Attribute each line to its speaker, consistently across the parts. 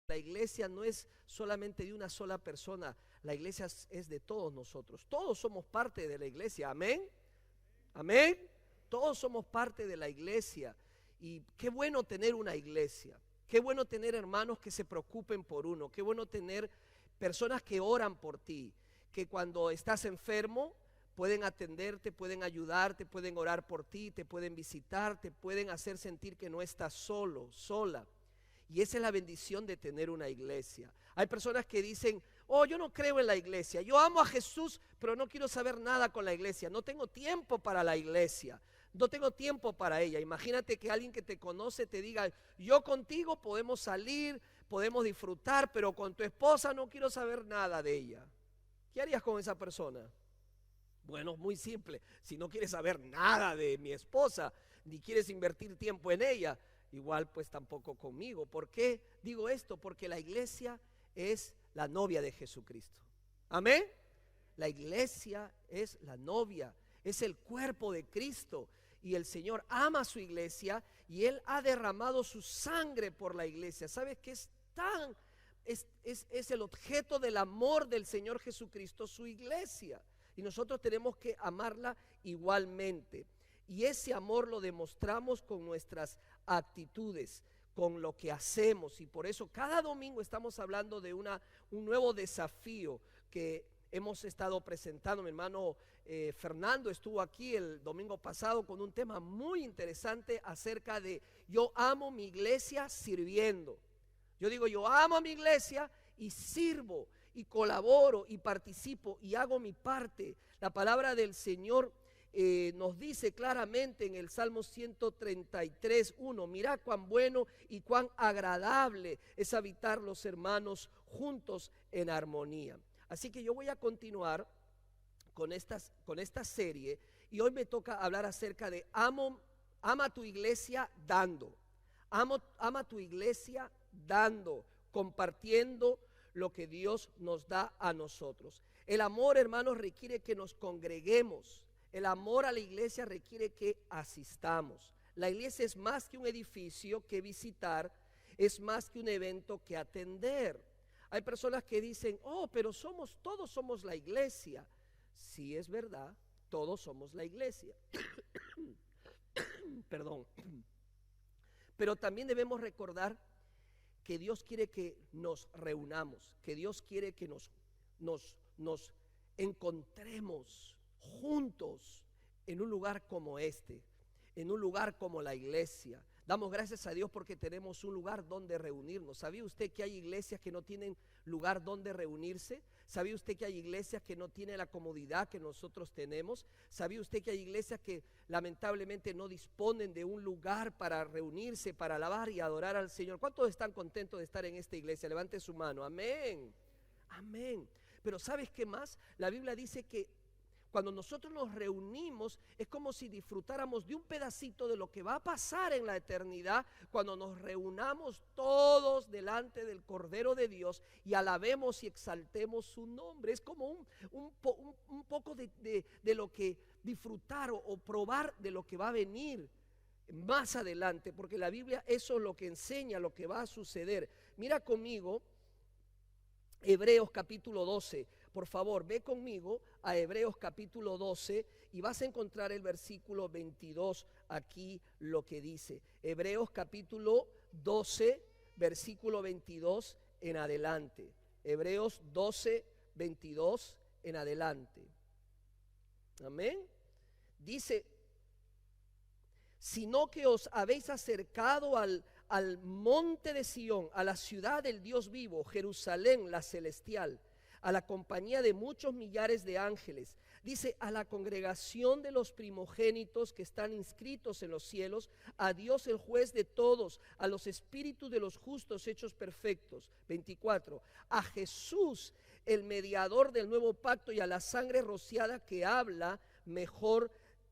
Speaker 1: La iglesia no es solamente de una sola persona, la iglesia es de todos nosotros. Todos somos parte de la iglesia, amén. Amén. Todos somos parte de la iglesia. Y qué bueno tener una iglesia. Qué bueno tener hermanos que se preocupen por uno. Qué bueno tener personas que oran por ti. Que cuando estás enfermo pueden atenderte, pueden ayudarte, pueden orar por ti, te pueden visitar, te pueden hacer sentir que no estás solo, sola. Y esa es la bendición de tener una iglesia. Hay personas que dicen, oh, yo no creo en la iglesia, yo amo a Jesús, pero no quiero saber nada con la iglesia, no tengo tiempo para la iglesia, no tengo tiempo para ella. Imagínate que alguien que te conoce te diga, yo contigo podemos salir, podemos disfrutar, pero con tu esposa no quiero saber nada de ella. ¿Qué harías con esa persona? Bueno, muy simple, si no quieres saber nada de mi esposa, ni quieres invertir tiempo en ella, igual pues tampoco conmigo. ¿Por qué digo esto? Porque la iglesia es la novia de Jesucristo. Amén. La iglesia es la novia, es el cuerpo de Cristo. Y el Señor ama a su iglesia y Él ha derramado su sangre por la iglesia. ¿Sabes qué es tan? Es el objeto del amor del Señor Jesucristo, su iglesia. Y nosotros tenemos que amarla igualmente. Y ese amor lo demostramos con nuestras actitudes, con lo que hacemos. Y por eso cada domingo estamos hablando de un nuevo desafío que hemos estado presentando. Mi hermano Fernando estuvo aquí el domingo pasado con un tema muy interesante acerca de yo amo mi iglesia sirviendo. Yo digo, yo amo a mi iglesia y sirvo y colaboro y participo y hago mi parte. La palabra del Señor nos dice claramente en el Salmo 133:1, mira cuán bueno y cuán agradable es habitar los hermanos juntos en armonía. Así que yo voy a continuar con esta serie y hoy me toca hablar acerca de ama tu iglesia dando. Ama tu iglesia dando, compartiendo lo que Dios nos da a nosotros. El amor, hermanos, requiere que nos congreguemos. El amor a la iglesia requiere que asistamos. La iglesia es más que un edificio que visitar, es más que un evento que atender. Hay personas que dicen, oh, pero todos somos la iglesia. Sí, es verdad, todos somos la iglesia. Perdón. Pero también debemos recordar que Dios quiere que nos reunamos, que Dios quiere que nos encontremos juntos en un lugar como este, en un lugar como la iglesia. Damos gracias a Dios porque tenemos un lugar donde reunirnos. ¿Sabía usted que hay iglesias que no tienen lugar donde reunirse? ¿Sabía usted que hay iglesias que no tienen la comodidad que nosotros tenemos? ¿Sabía usted que hay iglesias que lamentablemente no disponen de un lugar para reunirse, para alabar y adorar al Señor? ¿Cuántos están contentos de estar en esta iglesia? Levante su mano. Amén. Amén. Pero ¿sabes qué más? La Biblia dice que cuando nosotros nos reunimos es como si disfrutáramos de un pedacito de lo que va a pasar en la eternidad cuando nos reunamos todos delante del Cordero de Dios y alabemos y exaltemos su nombre. Es como un poco de lo que disfrutar o probar de lo que va a venir más adelante, porque la Biblia eso es lo que enseña, lo que va a suceder. Mira conmigo Hebreos capítulo 12. Por favor, ve conmigo a Hebreos capítulo 12 y vas a encontrar el versículo 22 aquí lo que dice. Hebreos capítulo 12, versículo 22 en adelante. Hebreos 12, 22 en adelante. Amén. Dice, sino que os habéis acercado al monte de Sión, a la ciudad del Dios vivo, Jerusalén la celestial, a la compañía de muchos millares de ángeles. Dice, a la congregación de los primogénitos que están inscritos en los cielos, a Dios el juez de todos, a los espíritus de los justos hechos perfectos. 24, a Jesús el mediador del nuevo pacto y a la sangre rociada que habla mejor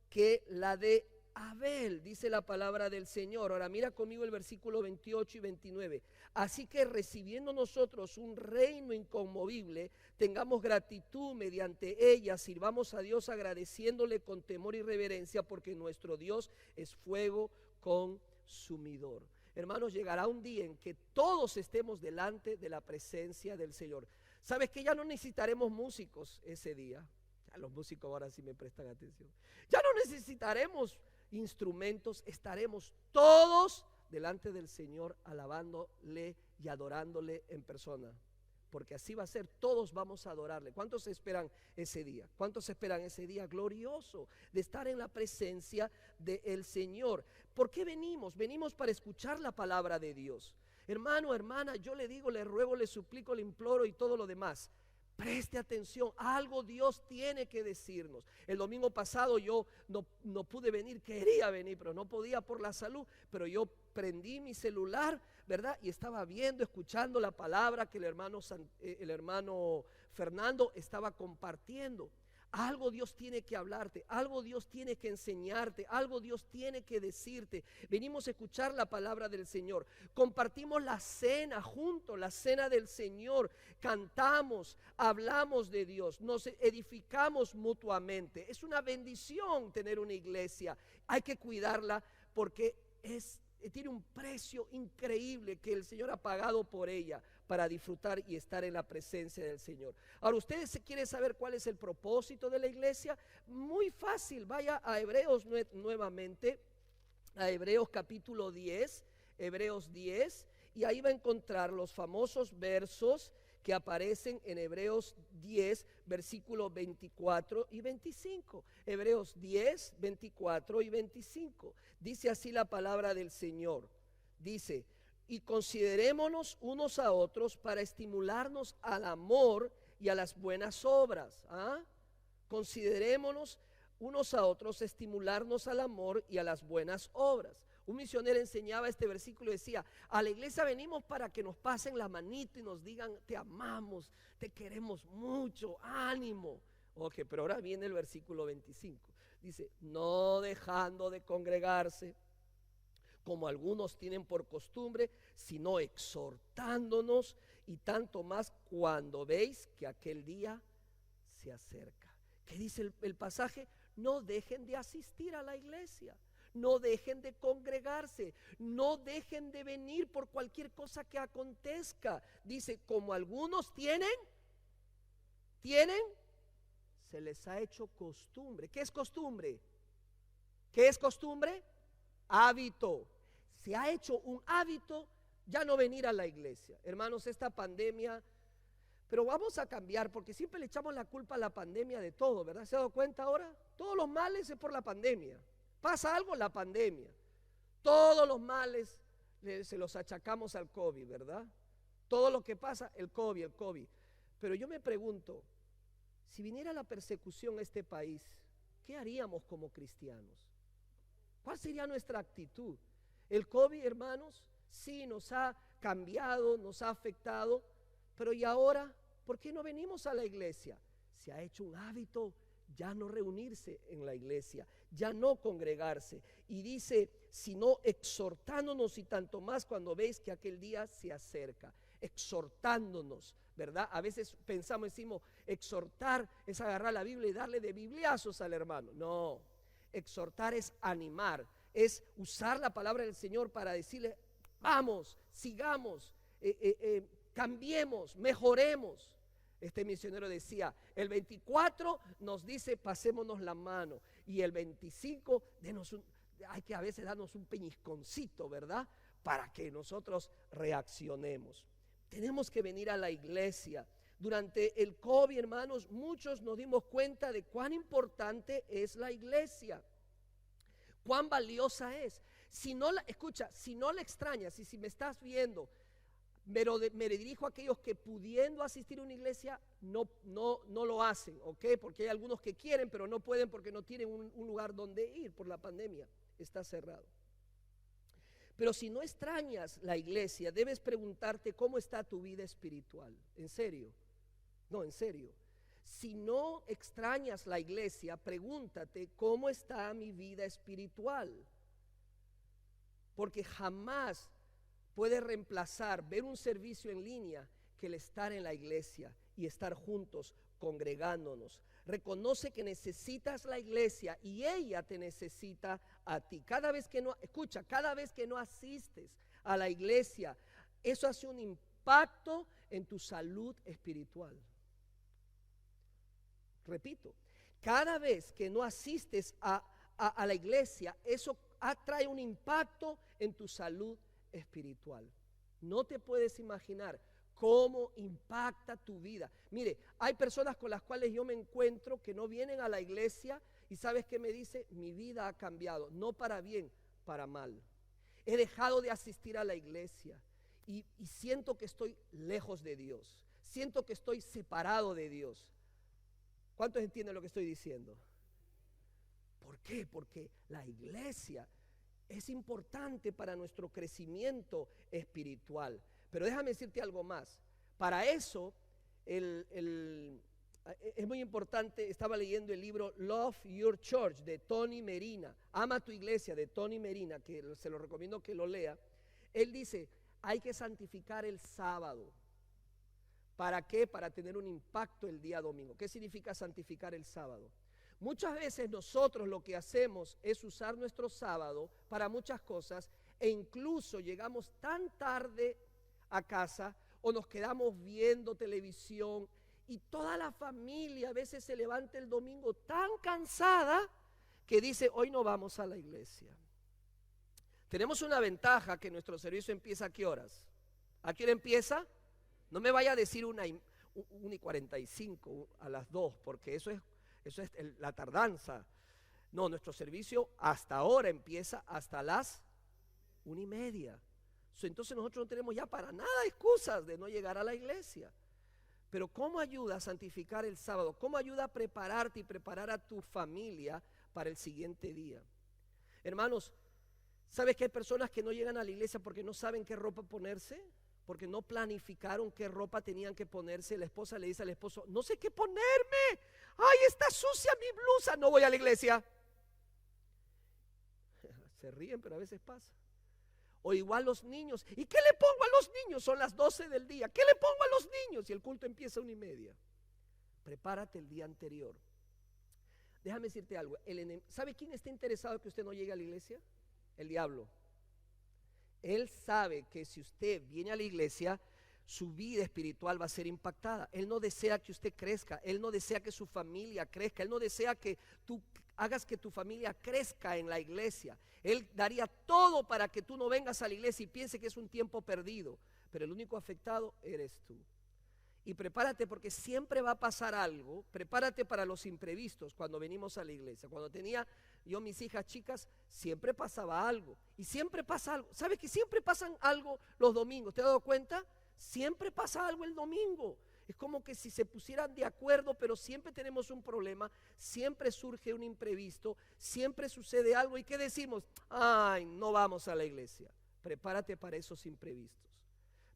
Speaker 1: que la de Abel, dice la palabra del Señor. Ahora mira conmigo el versículo 28 y 29. Así que recibiendo nosotros un reino inconmovible, tengamos gratitud mediante ella, sirvamos a Dios agradeciéndole con temor y reverencia, porque nuestro Dios es fuego consumidor. hermanos, llegará un día en que todos estemos delante de la presencia del Señor. ¿Sabes que ya no necesitaremos músicos ese día? Ya los músicos ahora sí me prestan atención. Ya no necesitaremos instrumentos, estaremos todos delante del Señor alabándole y adorándole en persona. Porque así va a ser, todos vamos a adorarle. ¿Cuántos esperan ese día? ¿Cuántos esperan ese día glorioso de estar en la presencia del Señor? ¿Por qué venimos? Venimos para escuchar la palabra de Dios. Hermano, hermana, yo le digo, le ruego, le suplico, le imploro y todo lo demás. Preste atención, algo Dios tiene que decirnos. El domingo pasado yo no pude venir, quería venir, pero no podía por la salud. Pero yo prendí mi celular, ¿verdad? Y estaba viendo, escuchando la palabra que el hermano Fernando estaba compartiendo. Algo Dios tiene que hablarte, algo Dios tiene que enseñarte, algo Dios tiene que decirte. Venimos a escuchar la palabra del Señor. Compartimos la cena juntos, la cena del Señor. Cantamos, hablamos de Dios, nos edificamos mutuamente. Es una bendición tener una iglesia. Hay que cuidarla porque tiene un precio increíble que el Señor ha pagado por ella para disfrutar y estar en la presencia del Señor. Ahora, ¿ustedes quieren saber cuál es el propósito de la iglesia? Muy fácil, vaya a Hebreos nuevamente, a Hebreos capítulo 10, Hebreos 10, y ahí va a encontrar los famosos versos que aparecen en Hebreos 10, versículos 24 y 25. Hebreos 10, 24 y 25. Dice así la palabra del Señor. Dice: y considerémonos unos a otros para estimularnos al amor y a las buenas obras. Considerémonos unos a otros, estimularnos al amor y a las buenas obras. Un misionero enseñaba este versículo y decía: a la iglesia venimos para que nos pasen la manito y nos digan: te amamos, te queremos mucho, ánimo. Ok, pero ahora viene el versículo 25. Dice: no dejando de congregarse, como algunos tienen por costumbre, sino exhortándonos, y tanto más cuando veis que aquel día se acerca. ¿Qué dice el pasaje? No dejen de asistir a la iglesia, no dejen de congregarse, no dejen de venir por cualquier cosa que acontezca. Dice: como algunos tienen, se les ha hecho costumbre. ¿Qué es costumbre? ¿Qué es costumbre? Hábito. Se ha hecho un hábito ya no venir a la iglesia. Hermanos, esta pandemia, pero vamos a cambiar, porque siempre le echamos la culpa a la pandemia de todo, ¿verdad? ¿Se ha dado cuenta ahora? Todos los males es por la pandemia. Pasa algo, la pandemia. Todos los males se los achacamos al COVID, ¿verdad? Todo lo que pasa, el COVID. Pero yo me pregunto, si viniera la persecución a este país, ¿qué haríamos como cristianos? ¿Cuál sería nuestra actitud? El COVID, hermanos, sí nos ha cambiado, nos ha afectado, pero ¿y ahora por qué no venimos a la iglesia? Se ha hecho un hábito ya no reunirse en la iglesia, ya no congregarse. Y dice: sino exhortándonos, y tanto más cuando veis que aquel día se acerca. Exhortándonos, ¿verdad? A veces pensamos, decimos, exhortar es agarrar la Biblia y darle de bibliazos al hermano. No, exhortar es animar, es usar la palabra del Señor para decirle: vamos, sigamos, cambiemos, mejoremos. Este misionero decía: el 24 nos dice pasémonos la mano, y el 25 hay que a veces darnos un peñisconcito, ¿verdad? Para que nosotros reaccionemos. Tenemos que venir a la iglesia. Durante el COVID, hermanos, muchos nos dimos cuenta de cuán importante es la iglesia, cuán valiosa es. Si no la extrañas, y si me estás viendo, me dirijo a aquellos que, pudiendo asistir a una iglesia, no lo hacen, ¿ok? Porque hay algunos que quieren, pero no pueden porque no tienen un lugar donde ir por la pandemia, está cerrado. Pero si no extrañas la iglesia, debes preguntarte cómo está tu vida espiritual. ¿En serio? No, en serio. Si no extrañas la iglesia, pregúntate cómo está mi vida espiritual. Porque jamás puede reemplazar ver un servicio en línea que el estar en la iglesia y estar juntos congregándonos. Reconoce que necesitas la iglesia y ella te necesita a ti. Cada vez que no asistes a la iglesia, eso hace un impacto en tu salud espiritual. Repito, cada vez que no asistes a la iglesia, eso trae un impacto en tu salud espiritual. No te puedes imaginar cómo impacta tu vida. Mire, hay personas con las cuales yo me encuentro que no vienen a la iglesia y ¿sabes qué me dice? Mi vida ha cambiado, no para bien, para mal. He dejado de asistir a la iglesia y siento que estoy lejos de Dios. Siento que estoy separado de Dios. ¿Cuántos entienden lo que estoy diciendo? ¿Por qué? Porque la iglesia es importante para nuestro crecimiento espiritual. Pero déjame decirte algo más. Para eso, es muy importante, estaba leyendo el libro Love Your Church de Tony Merina. Ama tu iglesia de Tony Merina, que se lo recomiendo que lo lea. Él dice, hay que santificar el sábado. ¿Para qué? Para tener un impacto el día domingo. ¿Qué significa santificar el sábado? Muchas veces nosotros lo que hacemos es usar nuestro sábado para muchas cosas e incluso llegamos tan tarde a casa o nos quedamos viendo televisión y toda la familia a veces se levanta el domingo tan cansada que dice, hoy no vamos a la iglesia. Tenemos una ventaja, que nuestro servicio empieza ¿a qué horas? ¿A qué hora empieza? No me vaya a decir 1:45 a las 2, porque eso es la tardanza. No, nuestro servicio hasta ahora empieza hasta las 1:30. Entonces nosotros no tenemos ya para nada excusas de no llegar a la iglesia. Pero ¿cómo ayuda a santificar el sábado? ¿Cómo ayuda a prepararte y preparar a tu familia para el siguiente día? Hermanos, ¿sabes que hay personas que no llegan a la iglesia porque no saben qué ropa ponerse? Porque no planificaron qué ropa tenían que ponerse. La esposa le dice al esposo, no sé qué ponerme. Ay, está sucia mi blusa, no voy a la iglesia. Se ríen, pero a veces pasa. O igual los niños, ¿y qué le pongo a los niños? Son las 12 del día, ¿qué le pongo a los niños? Y el culto empieza a 1:30. Prepárate el día anterior. Déjame decirte algo, ¿sabe quién está interesado que usted no llegue a la iglesia? El diablo. Él sabe que si usted viene a la iglesia, su vida espiritual va a ser impactada. Él no desea que usted crezca, Él no desea que su familia crezca, Él no desea que tú hagas que tu familia crezca en la iglesia. Él daría todo para que tú no vengas a la iglesia y piense que es un tiempo perdido, pero el único afectado eres tú. Y prepárate porque siempre va a pasar algo. Prepárate para los imprevistos cuando venimos a la iglesia. Cuando tenía yo mis hijas chicas, siempre pasaba algo. Y siempre pasa algo. ¿Sabes que siempre pasan algo los domingos? ¿Te has dado cuenta? Siempre pasa algo el domingo. Es como que si se pusieran de acuerdo, pero siempre tenemos un problema. Siempre surge un imprevisto. Siempre sucede algo. ¿Y qué decimos? Ay, no vamos a la iglesia. Prepárate para esos imprevistos.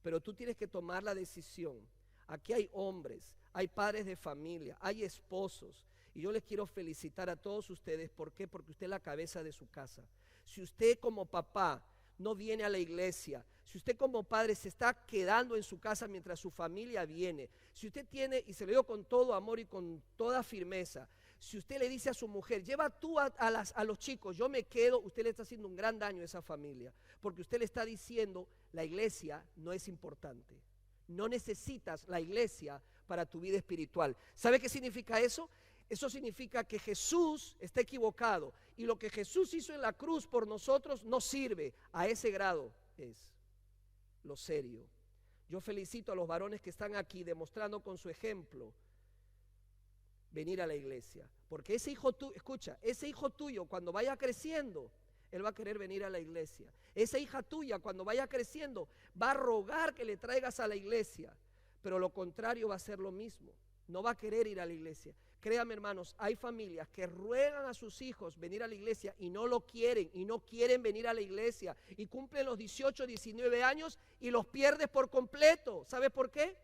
Speaker 1: Pero tú tienes que tomar la decisión. Aquí hay hombres, hay padres de familia, hay esposos. Y yo les quiero felicitar a todos ustedes. ¿Por qué? Porque usted es la cabeza de su casa. Si usted como papá no viene a la iglesia, si usted como padre se está quedando en su casa mientras su familia viene, si usted tiene, y se lo digo con todo amor y con toda firmeza, si usted le dice a su mujer, lleva tú a los chicos, yo me quedo, usted le está haciendo un gran daño a esa familia. Porque usted le está diciendo, la iglesia no es importante. No necesitas la iglesia para tu vida espiritual. ¿Sabe qué significa eso? Eso significa que Jesús está equivocado y lo que Jesús hizo en la cruz por nosotros no sirve. A ese grado es lo serio. Yo felicito a los varones que están aquí demostrando con su ejemplo venir a la iglesia. Porque ese hijo tuyo, escucha, ese hijo tuyo cuando vaya creciendo, él va a querer venir a la iglesia. Esa hija tuya cuando vaya creciendo va a rogar que le traigas a la iglesia. Pero lo contrario va a ser lo mismo. No va a querer ir a la iglesia. Créame, hermanos, hay familias que ruegan a sus hijos venir a la iglesia y no lo quieren, y no quieren venir a la iglesia, y cumplen los 18, 19 años y los pierdes por completo. ¿Sabes por qué?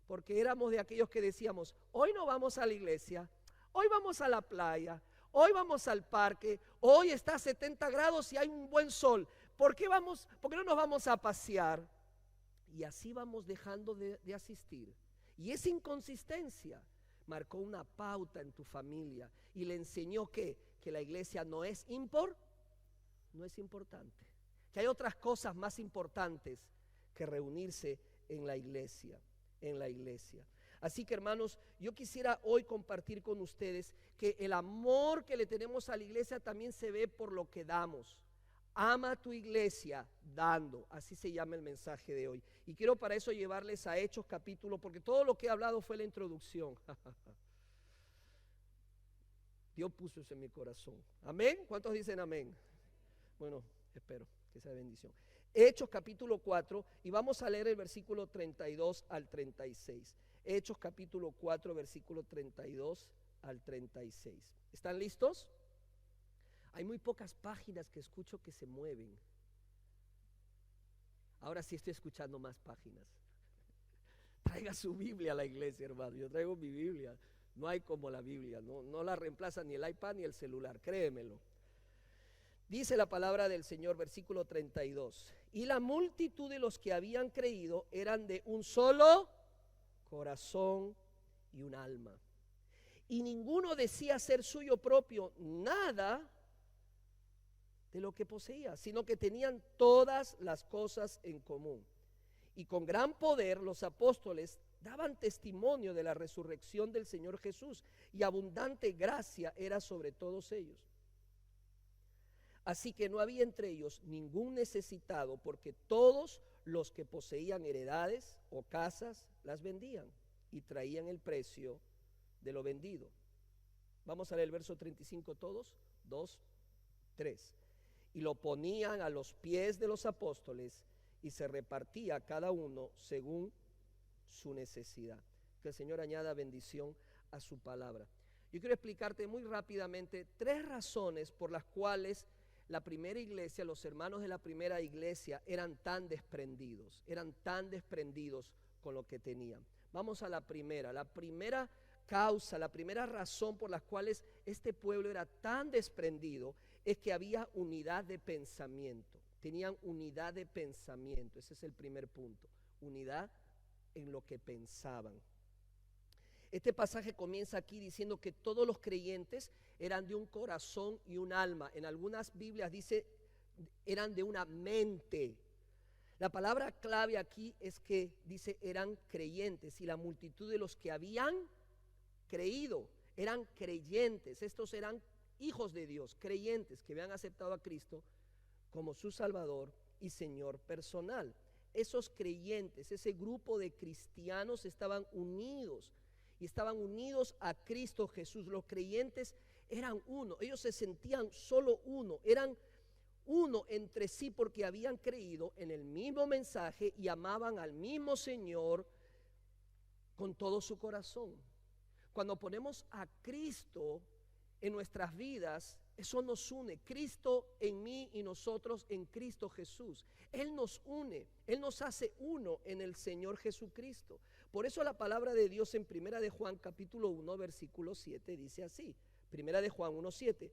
Speaker 1: Porque éramos de aquellos que decíamos, hoy no vamos a la iglesia, hoy vamos a la playa, hoy vamos al parque, hoy está a 70 grados y hay un buen sol. ¿Por qué no nos vamos a pasear? Y así vamos dejando de asistir. Y esa inconsistencia marcó una pauta en tu familia y le enseñó que la iglesia no es importante. que hay otras cosas más importantes que reunirse en la iglesia, Así que, hermanos, yo quisiera hoy compartir con ustedes que el amor que le tenemos a la iglesia también se ve por lo que damos. Ama a tu iglesia dando, así se llama el mensaje de hoy. Y quiero para eso llevarles a Hechos capítulo, porque todo lo que he hablado fue la introducción. Dios puso eso en mi corazón. ¿Amén? ¿Cuántos dicen amén? Bueno, espero que sea bendición. Hechos capítulo 4 y vamos a leer el versículo 32 al 36. Hechos capítulo 4, versículo 32 al 36. ¿Están listos? Hay muy pocas páginas que escucho que se mueven. Ahora sí estoy escuchando más páginas. Traiga su Biblia a la iglesia, hermano. Yo traigo mi Biblia. No hay como la Biblia. No la reemplaza ni el iPad ni el celular. Créemelo. Dice la palabra del Señor, versículo 32. Y la multitud de los que habían creído eran de un solo corazón y un alma. Y ninguno decía ser suyo propio nada de lo que poseía, sino que tenían todas las cosas en común. Y con gran poder los apóstoles daban testimonio de la resurrección del Señor Jesús, y abundante gracia era sobre todos ellos. Así que no había entre ellos ningún necesitado, porque todos los que poseían heredades o casas las vendían y traían el precio de lo vendido. Vamos a leer el verso 35 todos. 2, 3. Y lo ponían a los pies de los apóstoles y se repartía a cada uno según su necesidad. Que el Señor añada bendición a su palabra. Yo quiero explicarte muy rápidamente 3 razones por las cuales la primera iglesia, los hermanos de la primera iglesia eran tan desprendidos con lo que tenían. Vamos a la primera causa, la primera razón por las cuales este pueblo era tan desprendido es que había unidad de pensamiento. Tenían unidad de pensamiento, ese es el primer punto, unidad en lo que pensaban. Este pasaje comienza aquí diciendo que todos los creyentes eran de un corazón y un alma. En algunas Biblias dice eran de una mente. La palabra clave aquí es que dice eran creyentes, y la multitud de los que habían creído eran creyentes. Estos eran hijos de Dios, creyentes que habían aceptado a Cristo como su Salvador y Señor personal. Esos creyentes, ese grupo de cristianos estaban unidos. Y estaban unidos a Cristo Jesús. Los creyentes eran uno. Ellos se sentían solo uno. Eran uno entre sí porque habían creído en el mismo mensaje y amaban al mismo Señor con todo su corazón. Cuando ponemos a Cristo en nuestras vidas, eso nos une. Cristo en mí y nosotros en Cristo Jesús. Él nos une, Él nos hace uno en el Señor Jesucristo. Por eso la palabra de Dios en 1 de Juan capítulo 1 versículo 7 dice así. 1 de Juan 1:7.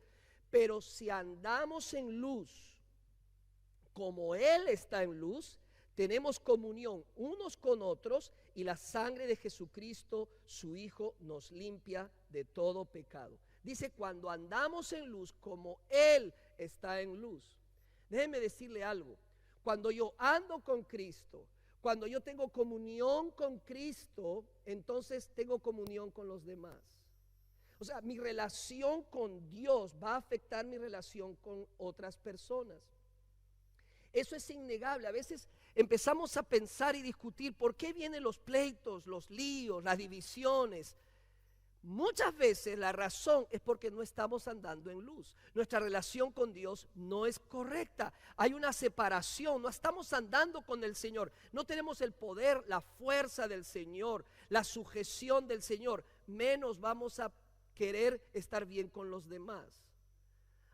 Speaker 1: Pero si andamos en luz, como Él está en luz, tenemos comunión unos con otros, y la sangre de Jesucristo, su Hijo, nos limpia de todo pecado. Dice, cuando andamos en luz, como Él está en luz. Déjeme decirle algo. Cuando yo ando con Cristo, cuando yo tengo comunión con Cristo, entonces tengo comunión con los demás. O sea, mi relación con Dios va a afectar mi relación con otras personas. Eso es innegable. A veces empezamos a pensar y discutir por qué vienen los pleitos, los líos, las divisiones. Muchas veces la razón es porque no estamos andando en luz. Nuestra relación con Dios no es correcta. Hay una separación, no estamos andando con el Señor. No tenemos el poder, la fuerza del Señor, la sujeción del Señor. Menos vamos a querer estar bien con los demás.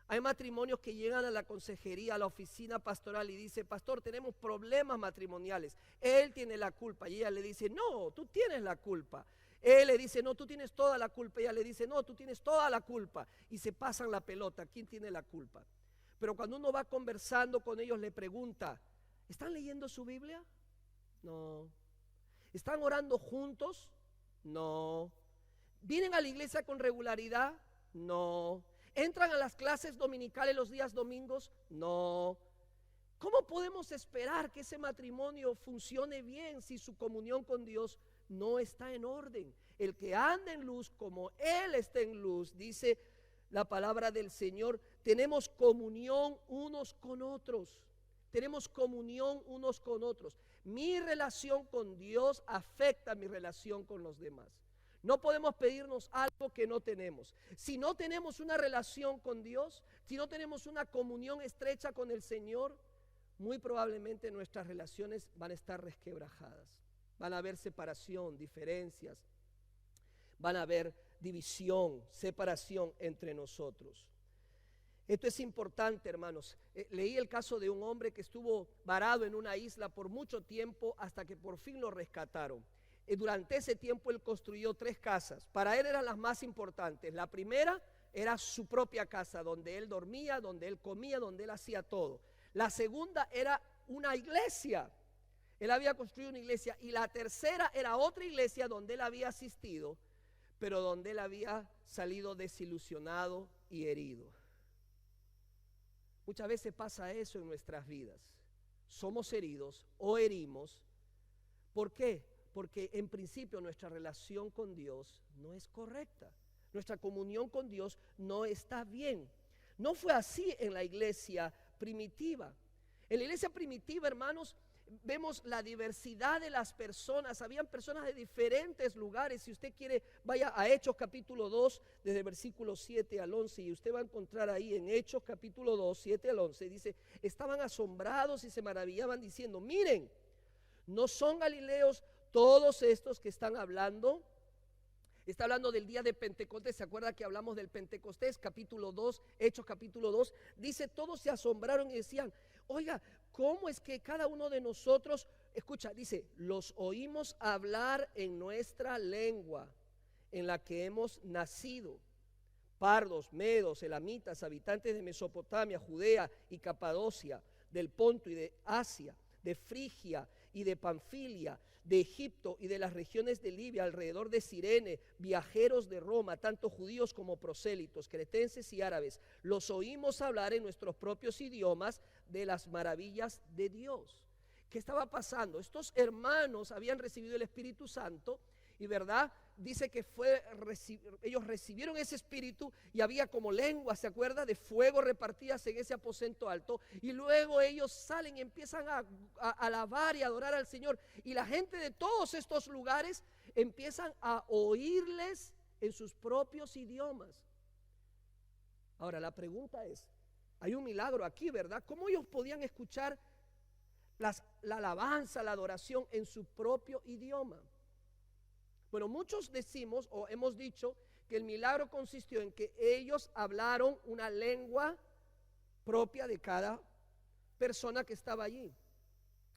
Speaker 1: Hay matrimonios que llegan a la consejería, a la oficina pastoral y dicen, pastor, tenemos problemas matrimoniales. Él tiene la culpa. Y ella le dice, no, tú tienes la culpa. Él le dice, no, tú tienes toda la culpa. Ella le dice, no, tú tienes toda la culpa. Y se pasan la pelota, ¿quién tiene la culpa? Pero cuando uno va conversando con ellos, le pregunta, ¿están leyendo su Biblia? No. ¿Están orando juntos? No. ¿Vienen a la iglesia con regularidad? No. ¿Entran a las clases dominicales los días domingos? No. ¿Cómo podemos esperar que ese matrimonio funcione bien si su comunión con Dios no está en orden? El que anda en luz como Él está en luz, dice la palabra del Señor, tenemos comunión unos con otros. Tenemos comunión unos con otros. Mi relación con Dios afecta mi relación con los demás. No podemos pedirnos algo que no tenemos. Si no tenemos una relación con Dios, si no tenemos una comunión estrecha con el Señor, muy probablemente nuestras relaciones van a estar resquebrajadas. Van a haber separación, diferencias, van a haber división, separación entre nosotros. Esto es importante, hermanos. Leí el caso de un hombre que estuvo varado en una isla por mucho tiempo hasta que por fin lo rescataron. Durante ese tiempo él construyó 3 casas. Para él eran las más importantes. La primera era su propia casa, donde él dormía, donde él comía, donde él hacía todo. La segunda era una iglesia. Él había construido una iglesia. Y la tercera era otra iglesia donde él había asistido, pero donde él había salido desilusionado y herido. Muchas veces pasa eso en nuestras vidas. Somos heridos o herimos. ¿Por qué? Porque en principio nuestra relación con Dios no es correcta. Nuestra comunión con Dios no está bien. No fue así en la iglesia primitiva. En la iglesia primitiva, hermanos, vemos la diversidad de las personas. Habían personas de diferentes lugares. Si usted quiere, vaya a Hechos capítulo 2, desde versículos 7 al 11, y usted va a encontrar ahí en Hechos capítulo 2, 7 al 11, dice, estaban asombrados y se maravillaban diciendo, miren, ¿no son galileos todos estos que están hablando? Está hablando del día de Pentecostés. ¿Se acuerda que hablamos del Pentecostés? Capítulo 2, Hechos capítulo 2. Dice, todos se asombraron y decían, oiga, ¿cómo es que cada uno de nosotros, escucha, dice, los oímos hablar en nuestra lengua, en la que hemos nacido? Pardos, medos, elamitas, habitantes de Mesopotamia, Judea y Capadocia, del Ponto y de Asia, de Frigia y de Panfilia, de Egipto y de las regiones de Libia, alrededor de Cirene, viajeros de Roma, tanto judíos como prosélitos, cretenses y árabes, los oímos hablar en nuestros propios idiomas de las maravillas de Dios. ¿Qué estaba pasando? Estos hermanos habían recibido el Espíritu Santo y, ¿verdad? Dice que ellos recibieron ese espíritu y había como lenguas, ¿se acuerda? De fuego repartidas en ese aposento alto, y luego ellos salen y empiezan a alabar y adorar al Señor, y la gente de todos estos lugares empiezan a oírles en sus propios idiomas. Ahora la pregunta es, hay un milagro aquí, ¿verdad? ¿Cómo ellos podían escuchar la alabanza, la adoración en su propio idioma? Bueno, muchos decimos o hemos dicho que el milagro consistió en que ellos hablaron una lengua propia de cada persona que estaba allí.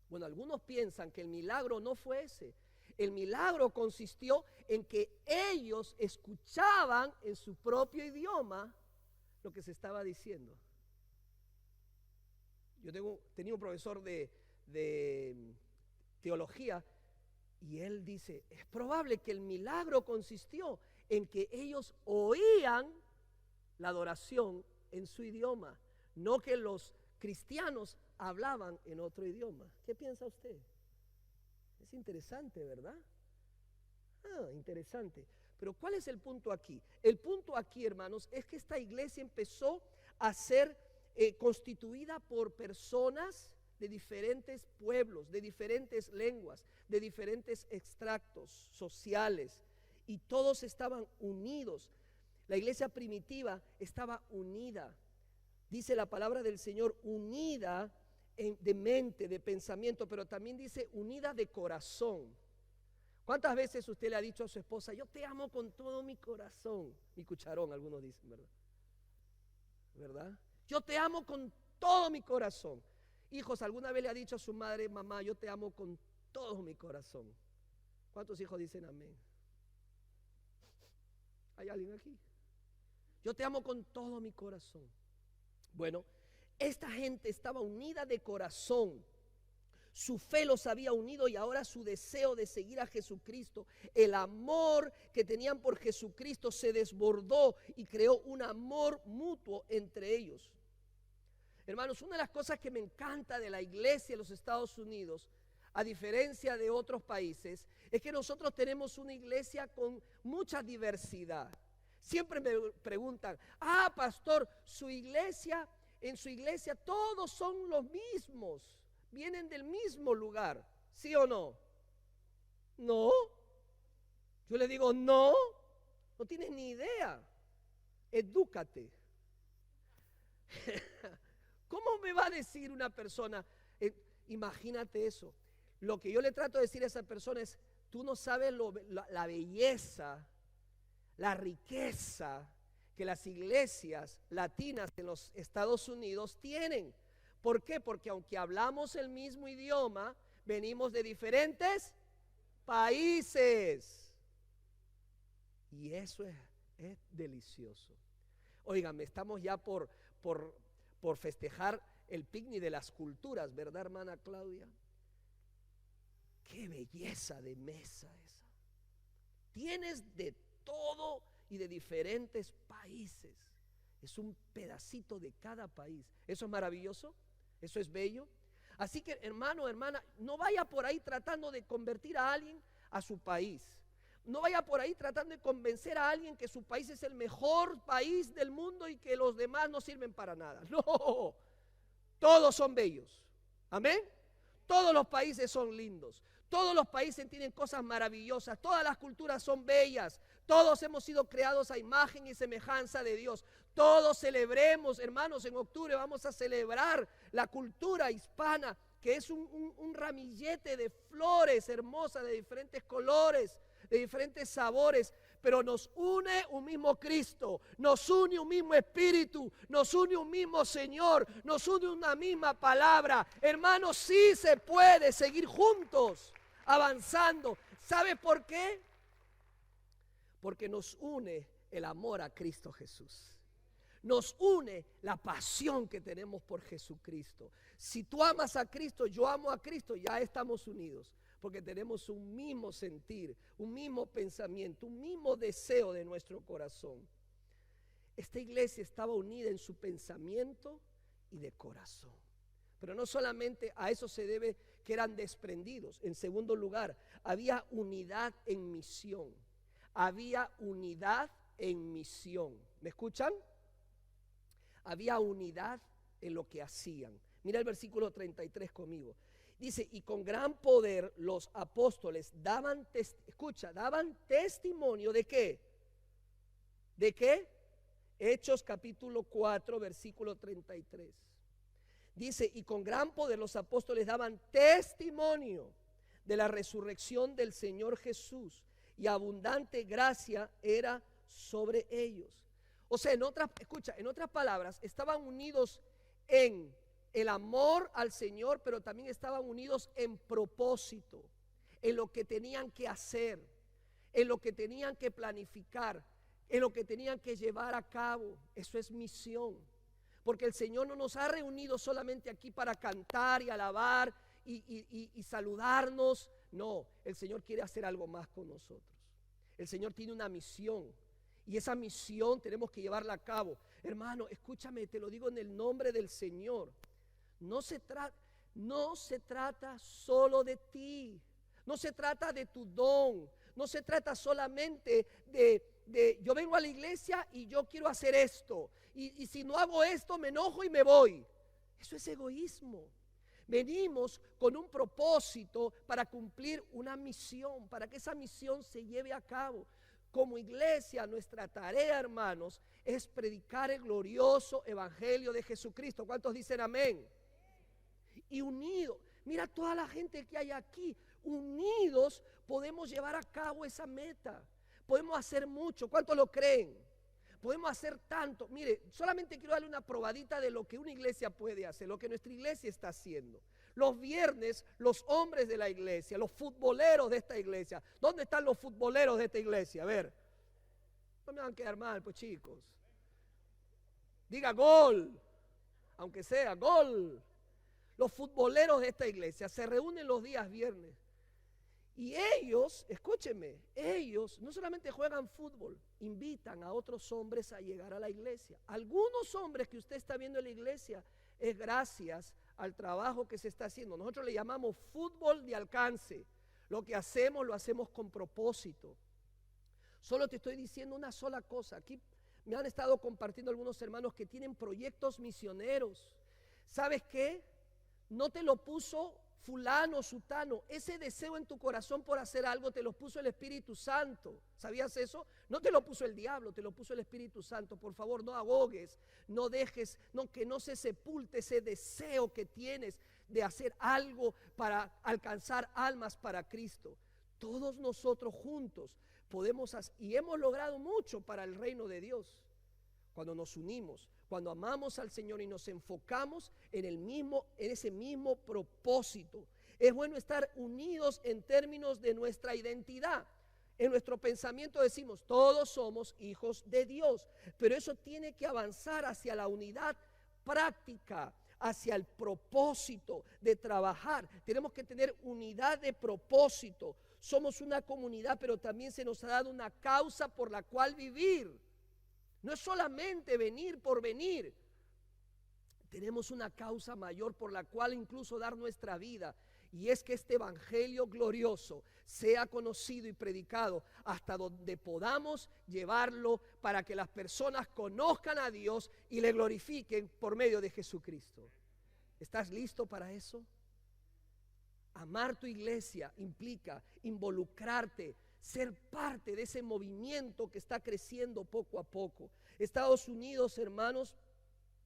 Speaker 1: Bueno, algunos piensan que el milagro no fue ese. El milagro consistió en que ellos escuchaban en su propio idioma lo que se estaba diciendo. Yo tenía un profesor de teología, y él dice, es probable que el milagro consistió en que ellos oían la adoración en su idioma, no que los cristianos hablaban en otro idioma. ¿Qué piensa usted? Es interesante, ¿verdad? Interesante. Pero ¿cuál es el punto aquí? El punto aquí, hermanos, es que esta iglesia empezó a ser constituida por personas de diferentes pueblos, de diferentes lenguas, de diferentes extractos sociales, y todos estaban unidos. La iglesia primitiva estaba unida, dice la palabra del Señor, unida de mente, de pensamiento, pero también dice unida de corazón. ¿Cuántas veces usted le ha dicho a su esposa, yo te amo con todo mi corazón? Mi cucharón, algunos dicen, ¿verdad? ¿Verdad? Yo te amo con todo mi corazón. Hijos, ¿alguna vez le ha dicho a su madre, mamá, yo te amo con todo mi corazón? ¿Cuántos hijos dicen amén? ¿Hay alguien aquí? Yo te amo con todo mi corazón. Bueno, esta gente estaba unida de corazón. Su fe los había unido, y ahora su deseo de seguir a Jesucristo, el amor que tenían por Jesucristo se desbordó y creó un amor mutuo entre ellos. Hermanos, una de las cosas que me encanta de la iglesia de los Estados Unidos, a diferencia de otros países, es que nosotros tenemos una iglesia con mucha diversidad. Siempre me preguntan, pastor, en su iglesia todos son los mismos, vienen del mismo lugar, ¿sí o no? No. Yo le digo, no tienes ni idea, edúcate. ¿Cómo me va a decir una persona? Imagínate eso. Lo que yo le trato de decir a esa persona es, tú no sabes la belleza, la riqueza que las iglesias latinas en los Estados Unidos tienen. ¿Por qué? Porque aunque hablamos el mismo idioma, venimos de diferentes países. Y eso es delicioso. Óigame, estamos ya por festejar el picnic de las culturas, ¿verdad, hermana Claudia? Qué belleza de mesa esa. Tienes de todo y de diferentes países. Es un pedacito de cada país. Eso es maravilloso, eso es bello. Así que, hermano, hermana, no vaya por ahí tratando de convertir a alguien a su país. No vaya por ahí tratando de convencer a alguien que su país es el mejor país del mundo y que los demás no sirven para nada. No, todos son bellos. Amén. Todos los países son lindos. Todos los países tienen cosas maravillosas. Todas las culturas son bellas. Todos hemos sido creados a imagen y semejanza de Dios. Todos celebremos, hermanos, en octubre vamos a celebrar la cultura hispana, que es un ramillete de flores hermosas de diferentes colores, de diferentes sabores, pero nos une un mismo Cristo, nos une un mismo Espíritu, nos une un mismo Señor, nos une una misma palabra. Hermanos, sí se puede seguir juntos, avanzando. ¿Sabe por qué? Porque nos une el amor a Cristo Jesús. Nos une la pasión que tenemos por Jesucristo. Si tú amas a Cristo, yo amo a Cristo, ya estamos unidos. Porque tenemos un mismo sentir, un mismo pensamiento, un mismo deseo de nuestro corazón. Esta iglesia estaba unida en su pensamiento y de corazón. Pero no solamente a eso se debe que eran desprendidos. En segundo lugar, había unidad en misión. Había unidad en misión. ¿Me escuchan? Había unidad en lo que hacían. Mira el versículo 33 conmigo. Dice, y con gran poder los apóstoles daban testimonio de qué. ¿De qué? Hechos capítulo 4, versículo 33. Dice, y con gran poder los apóstoles daban testimonio de la resurrección del Señor Jesús, y abundante gracia era sobre ellos. O sea, en otras palabras, estaban unidos en el amor al Señor, pero también estaban unidos en propósito, en lo que tenían que hacer, en lo que tenían que planificar, en lo que tenían que llevar a cabo. Eso es misión, porque el Señor no nos ha reunido solamente aquí para cantar y alabar y saludarnos. No, el Señor quiere hacer algo más con nosotros. El Señor tiene una misión, y esa misión tenemos que llevarla a cabo. Hermano, escúchame, te lo digo en el nombre del Señor. No se trata solo de ti, no se trata de tu don, no se trata solamente de yo vengo a la iglesia y yo quiero hacer esto, y si no hago esto me enojo y me voy. Eso es egoísmo. Venimos con un propósito para cumplir una misión, para que esa misión se lleve a cabo. Como iglesia, nuestra tarea, hermanos, es predicar el glorioso evangelio de Jesucristo. ¿Cuántos dicen amén? Y unidos, mira toda la gente que hay aquí, unidos podemos llevar a cabo esa meta. Podemos hacer mucho. ¿Cuántos lo creen? Podemos hacer tanto. Mire, solamente quiero darle una probadita de lo que una iglesia puede hacer, lo que nuestra iglesia está haciendo. Los viernes, los hombres de la iglesia, los futboleros de esta iglesia. ¿Dónde están los futboleros de esta iglesia? A ver, no me van a quedar mal, pues chicos. Diga gol, aunque sea gol. Los futboleros de esta iglesia se reúnen los días viernes. Y ellos, escúchenme, ellos no solamente juegan fútbol, invitan a otros hombres a llegar a la iglesia. Algunos hombres que usted está viendo en la iglesia es gracias al trabajo que se está haciendo. Nosotros le llamamos fútbol de alcance. Lo que hacemos, lo hacemos con propósito. Solo te estoy diciendo una sola cosa. Aquí me han estado compartiendo algunos hermanos que tienen proyectos misioneros. ¿Sabes qué? No te lo puso fulano, sutano. Ese deseo en tu corazón por hacer algo te lo puso el Espíritu Santo. ¿Sabías eso? No te lo puso el diablo, te lo puso el Espíritu Santo. Por favor, no ahogues, no dejes, que no se sepulte ese deseo que tienes de hacer algo para alcanzar almas para Cristo. Todos nosotros juntos podemos hacer, y hemos logrado mucho para el reino de Dios, cuando nos unimos, cuando amamos al Señor y nos enfocamos en ese mismo propósito. Es bueno estar unidos en términos de nuestra identidad. En nuestro pensamiento decimos, todos somos hijos de Dios, pero eso tiene que avanzar hacia la unidad práctica, hacia el propósito de trabajar. Tenemos que tener unidad de propósito. Somos una comunidad, pero también se nos ha dado una causa por la cual vivir. No es solamente venir por venir. Tenemos una causa mayor por la cual incluso dar nuestra vida. Y es que este evangelio glorioso sea conocido y predicado hasta donde podamos llevarlo para que las personas conozcan a Dios y le glorifiquen por medio de Jesucristo. ¿Estás listo para eso? Amar tu iglesia implica involucrarte, ser parte de ese movimiento que está creciendo poco a poco. Estados Unidos, hermanos,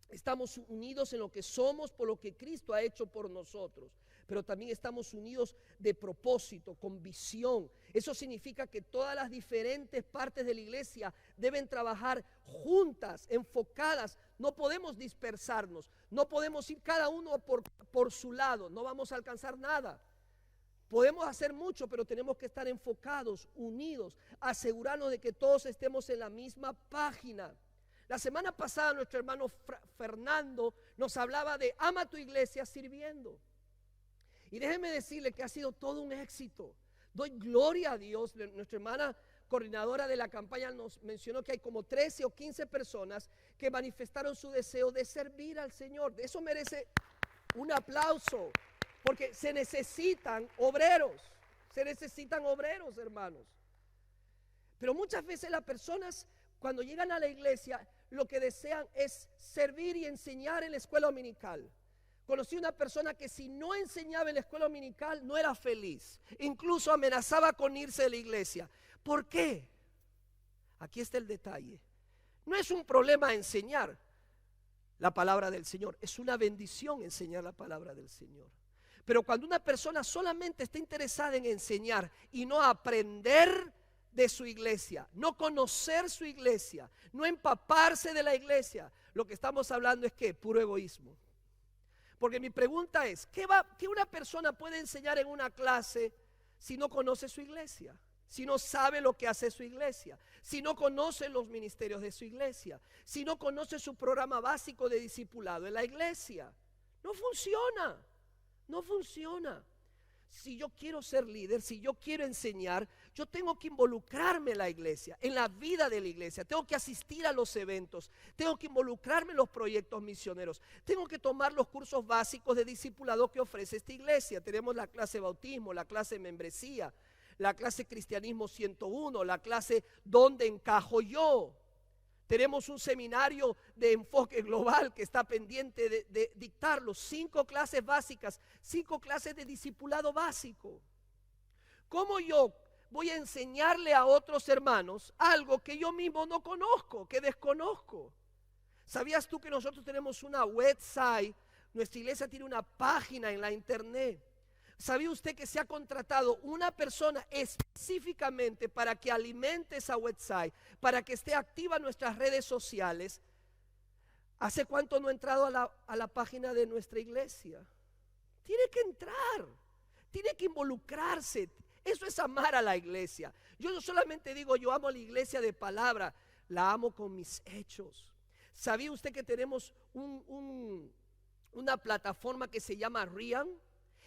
Speaker 1: estamos unidos en lo que somos por lo que Cristo ha hecho por nosotros, pero también estamos unidos de propósito, con visión. Eso significa que todas las diferentes partes de la iglesia deben trabajar juntas, enfocadas. No podemos dispersarnos, no podemos ir cada uno por su lado, no vamos a alcanzar nada. Podemos hacer mucho, pero tenemos que estar enfocados, unidos, asegurarnos de que todos estemos en la misma página. La semana pasada nuestro hermano Fernando nos hablaba de ama tu iglesia sirviendo. Y déjeme decirle que ha sido todo un éxito. Doy gloria a Dios. Nuestra hermana coordinadora de la campaña nos mencionó que hay como 13 o 15 personas que manifestaron su deseo de servir al Señor. De eso merece un aplauso. Porque se necesitan obreros, hermanos. Pero muchas veces las personas cuando llegan a la iglesia lo que desean es servir y enseñar en la escuela dominical. Conocí una persona que si no enseñaba en la escuela dominical no era feliz, incluso amenazaba con irse de la iglesia. ¿Por qué? Aquí está el detalle. No es un problema enseñar la palabra del Señor, es una bendición enseñar la palabra del Señor. Pero cuando una persona solamente está interesada en enseñar y no aprender de su iglesia, no conocer su iglesia, no empaparse de la iglesia, lo que estamos hablando es que puro egoísmo. Porque mi pregunta es, ¿qué una persona puede enseñar en una clase si no conoce su iglesia? Si no sabe lo que hace su iglesia, si no conoce los ministerios de su iglesia, si no conoce su programa básico de discipulado en la iglesia. No funciona. No funciona. Si yo quiero ser líder, si yo quiero enseñar, yo tengo que involucrarme en la iglesia, en la vida de la iglesia. Tengo que asistir a los eventos, tengo que involucrarme en los proyectos misioneros, tengo que tomar los cursos básicos de discipulado que ofrece esta iglesia. Tenemos la clase de bautismo, la clase de membresía, la clase Cristianismo 101, la clase ¿Dónde encajo yo? Tenemos un seminario de enfoque global que está pendiente de dictarlo. 5 clases básicas, 5 clases de discipulado básico. ¿Cómo yo voy a enseñarle a otros hermanos algo que yo mismo no conozco, que desconozco? ¿Sabías tú que nosotros tenemos una website? Nuestra iglesia tiene una página en la internet. ¿Sabía usted que se ha contratado una persona específicamente para que alimente esa website, para que esté activa en nuestras redes sociales? ¿Hace cuánto no ha entrado a la página de nuestra iglesia? Tiene que entrar, tiene que involucrarse. Eso es amar a la iglesia. Yo no solamente digo yo amo a la iglesia de palabra, la amo con mis hechos. ¿Sabía usted que tenemos una plataforma que se llama Rian?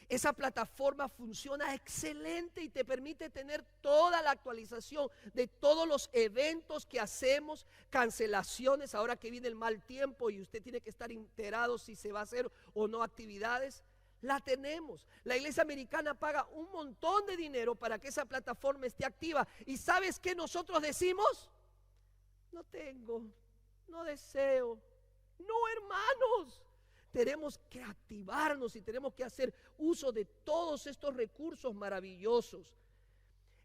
Speaker 1: Esa plataforma funciona excelente y te permite tener toda la actualización de todos los eventos que hacemos, cancelaciones, ahora que viene el mal tiempo y usted tiene que estar enterado si se va a hacer o no actividades. La tenemos. La iglesia americana paga un montón de dinero para que esa plataforma esté activa. ¿Y sabes qué nosotros decimos? No tengo, no deseo. No, hermanos. Tenemos que activarnos y tenemos que hacer uso de todos estos recursos maravillosos.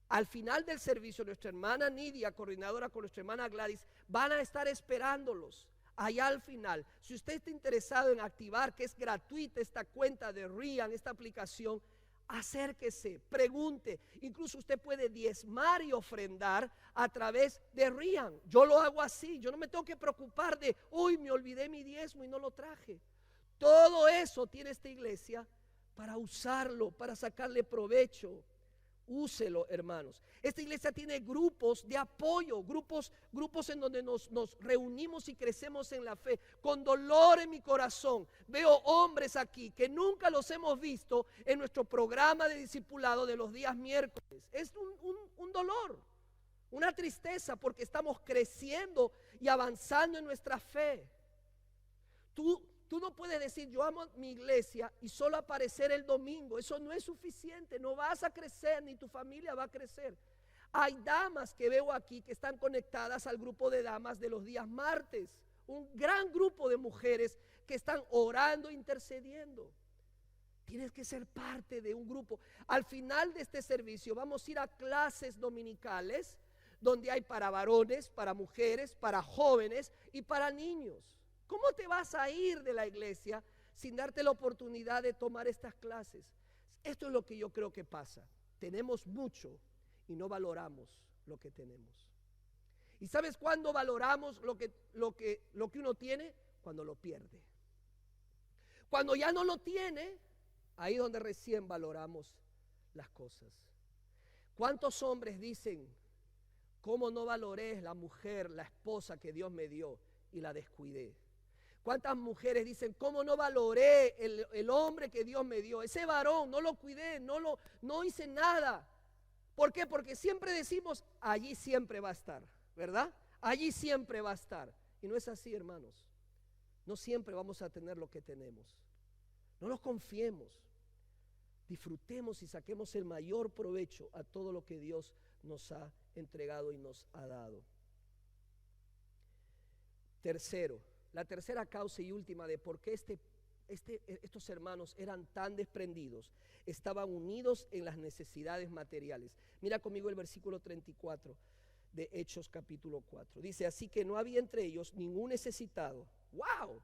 Speaker 1: Al final del servicio, nuestra hermana Nidia, coordinadora con nuestra hermana Gladys, van a estar esperándolos allá al final. Si usted está interesado en activar, que es gratuita esta cuenta de Rian, esta aplicación, acérquese, pregunte. Incluso usted puede diezmar y ofrendar a través de Rian. Yo lo hago así, yo no me tengo que preocupar de, uy, me olvidé mi diezmo y no lo traje. Todo eso tiene esta iglesia para usarlo, para sacarle provecho. Úselo, hermanos. Esta iglesia tiene grupos de apoyo, grupos en donde nos reunimos y crecemos en la fe. Con dolor en mi corazón, veo hombres aquí que nunca los hemos visto en nuestro programa de discipulado de los días miércoles. Es un dolor, una tristeza, porque estamos creciendo y avanzando en nuestra fe. Tú no puedes decir, yo amo mi iglesia y solo aparecer el domingo. Eso no es suficiente. No vas a crecer, ni tu familia va a crecer. Hay damas que veo aquí que están conectadas al grupo de damas de los días martes. Un gran grupo de mujeres que están orando, intercediendo. Tienes que ser parte de un grupo. Al final de este servicio vamos a ir a clases dominicales donde hay para varones, para mujeres, para jóvenes y para niños. ¿Cómo te vas a ir de la iglesia sin darte la oportunidad de tomar estas clases? Esto es lo que yo creo que pasa. Tenemos mucho y no valoramos lo que tenemos. ¿Y sabes cuándo valoramos lo que uno tiene? Cuando lo pierde. Cuando ya no lo tiene, ahí es donde recién valoramos las cosas. ¿Cuántos hombres dicen, cómo no valoré la mujer, la esposa que Dios me dio y la descuidé? ¿Cuántas mujeres dicen, cómo no valoré el hombre que Dios me dio? Ese varón, no lo cuidé, no hice nada. ¿Por qué? Porque siempre decimos, allí siempre va a estar, ¿verdad? Allí siempre va a estar. Y no es así, hermanos. No siempre vamos a tener lo que tenemos. No nos confiemos. Disfrutemos y saquemos el mayor provecho a todo lo que Dios nos ha entregado y nos ha dado. Tercero, la tercera causa y última de por qué estos hermanos eran tan desprendidos, estaban unidos en las necesidades materiales. Mira conmigo el versículo 34 de Hechos capítulo 4. Dice, así que no había entre ellos ningún necesitado. ¡Wow!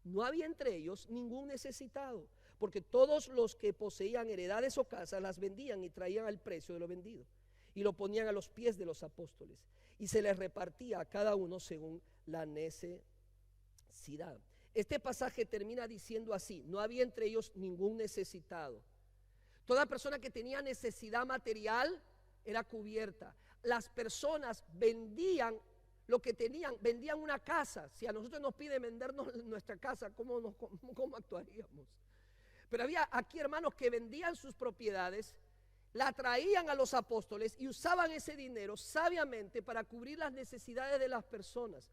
Speaker 1: No había entre ellos ningún necesitado, porque todos los que poseían heredades o casas las vendían y traían al precio de lo vendido y lo ponían a los pies de los apóstoles y se les repartía a cada uno según la necesidad. Este pasaje termina diciendo así, no había entre ellos ningún necesitado. Toda persona que tenía necesidad material era cubierta. Las personas vendían lo que tenían, vendían una casa. Si a nosotros nos piden vendernos nuestra casa, ¿cómo actuaríamos? Pero había aquí hermanos que vendían sus propiedades, la traían a los apóstoles y usaban ese dinero sabiamente para cubrir las necesidades de las personas.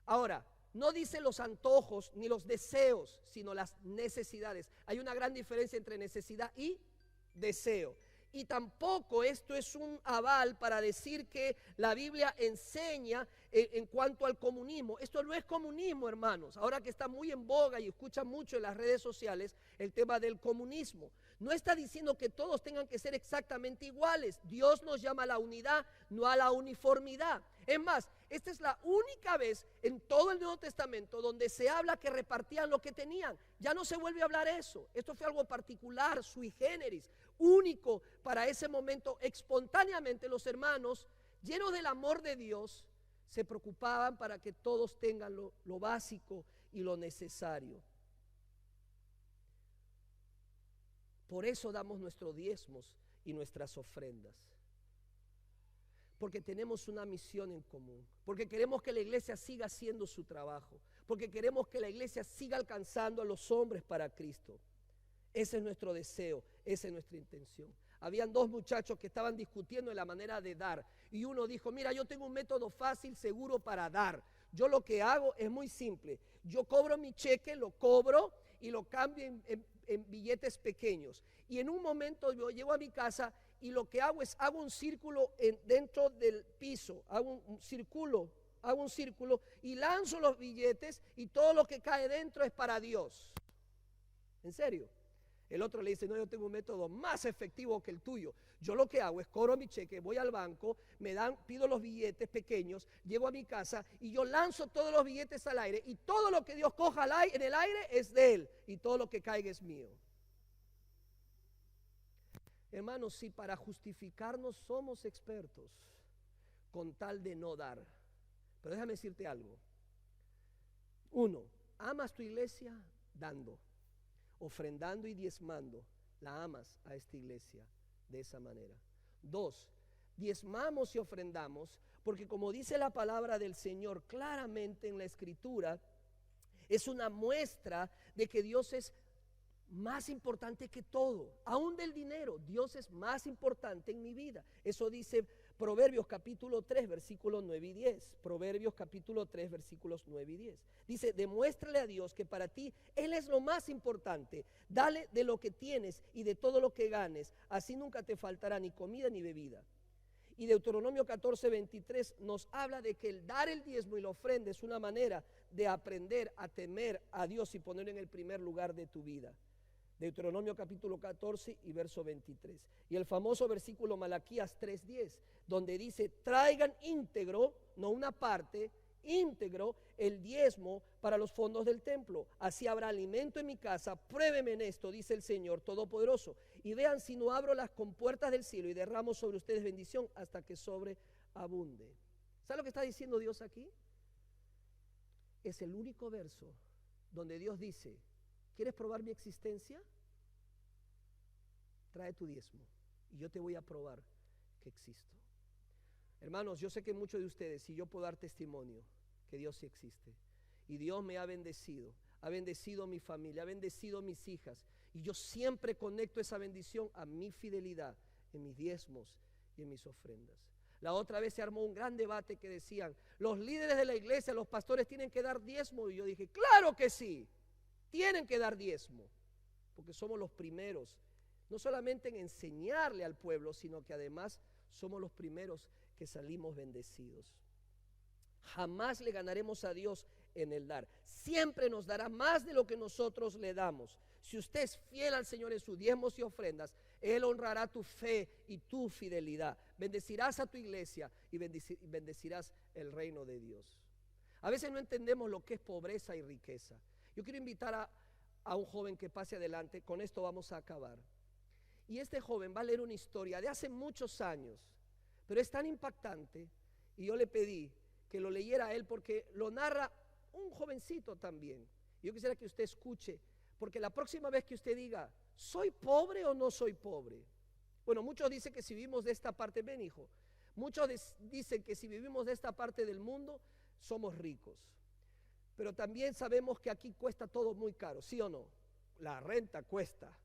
Speaker 1: Ahora, no dice los antojos ni los deseos, sino las necesidades. Hay una gran diferencia entre necesidad y deseo. Y tampoco esto es un aval para decir que la Biblia enseña en cuanto al comunismo. Esto no es comunismo, hermanos. Ahora que está muy en boga y escuchan mucho en las redes sociales el tema del comunismo. No está diciendo que todos tengan que ser exactamente iguales. Dios nos llama a la unidad, no a la uniformidad. Es más, esta es la única vez en todo el Nuevo Testamento donde se habla que repartían lo que tenían. Ya no se vuelve a hablar eso. Esto fue algo particular, sui generis, único para ese momento. Espontáneamente los hermanos, llenos del amor de Dios, se preocupaban para que todos tengan lo básico y lo necesario. Por eso damos nuestros diezmos y nuestras ofrendas. Porque tenemos una misión en común. Porque queremos que la iglesia siga haciendo su trabajo. Porque queremos que la iglesia siga alcanzando a los hombres para Cristo. Ese es nuestro deseo. Esa es nuestra intención. Habían dos muchachos que estaban discutiendo de la manera de dar. Y uno dijo, mira, yo tengo un método fácil, seguro para dar. Yo lo que hago es muy simple. Yo cobro mi cheque, lo cobro y lo cambio en billetes pequeños. Y en un momento yo llego a mi casa y lo que hago es hago un círculo dentro del piso. Hago un círculo y lanzo los billetes y todo lo que cae dentro es para Dios. ¿En serio? El otro le dice, no, yo tengo un método más efectivo que el tuyo. Yo lo que hago es cobro mi cheque, voy al banco, pido los billetes pequeños, llego a mi casa y yo lanzo todos los billetes al aire y todo lo que Dios coja en el aire es de Él y todo lo que caiga es mío. Hermanos, si para justificarnos somos expertos con tal de no dar, pero déjame decirte algo. 1, amas tu iglesia dando, ofrendando y diezmando, la amas a esta iglesia de esa manera. 2, diezmamos y ofrendamos porque como dice la palabra del Señor claramente en la Escritura, es una muestra de que Dios es más importante que todo, aún del dinero. Dios es más importante en mi vida. Eso dice Proverbios capítulo 3, versículos 9 y 10. Proverbios capítulo 3, versículos 9 y 10. Dice, demuéstrale a Dios que para ti Él es lo más importante. Dale de lo que tienes y de todo lo que ganes. Así nunca te faltará ni comida ni bebida. Y Deuteronomio 14, 23 nos habla de que el dar el diezmo y la ofrenda es una manera de aprender a temer a Dios y ponerlo en el primer lugar de tu vida. Deuteronomio capítulo 14 y verso 23. Y el famoso versículo Malaquías 3:10, donde dice, traigan íntegro, no una parte, íntegro el diezmo para los fondos del templo. Así habrá alimento en mi casa, pruébeme en esto, dice el Señor Todopoderoso. Y vean si no abro las compuertas del cielo y derramo sobre ustedes bendición hasta que sobreabunde. ¿Sabe lo que está diciendo Dios aquí? Es el único verso donde Dios dice, ¿quieres probar mi existencia? Trae tu diezmo y yo te voy a probar que existo. Hermanos, yo sé que muchos de ustedes, si yo puedo dar testimonio, que Dios sí existe. Y Dios me ha bendecido mi familia, ha bendecido mis hijas. Y yo siempre conecto esa bendición a mi fidelidad en mis diezmos y en mis ofrendas. La otra vez se armó un gran debate que decían, los líderes de la iglesia, los pastores tienen que dar diezmo. Y yo dije, claro que sí. Tienen que dar diezmo, porque somos los primeros, no solamente en enseñarle al pueblo, sino que además somos los primeros que salimos bendecidos. Jamás le ganaremos a Dios en el dar. Siempre nos dará más de lo que nosotros le damos. Si usted es fiel al Señor en sus diezmos y ofrendas, Él honrará tu fe y tu fidelidad. Bendecirás a tu iglesia y bendecirás el reino de Dios. A veces no entendemos lo que es pobreza y riqueza. Yo quiero invitar a un joven que pase adelante, con esto vamos a acabar. Y este joven va a leer una historia de hace muchos años, pero es tan impactante, y yo le pedí que lo leyera a él porque lo narra un jovencito también. Yo quisiera que usted escuche, porque la próxima vez que usted diga, ¿soy pobre o no soy pobre? Bueno, muchos dicen que si vivimos de esta parte, ven hijo, muchos dicen que si vivimos de esta parte del mundo, somos ricos. Pero también sabemos que aquí cuesta todo muy caro, ¿sí o no? La renta cuesta.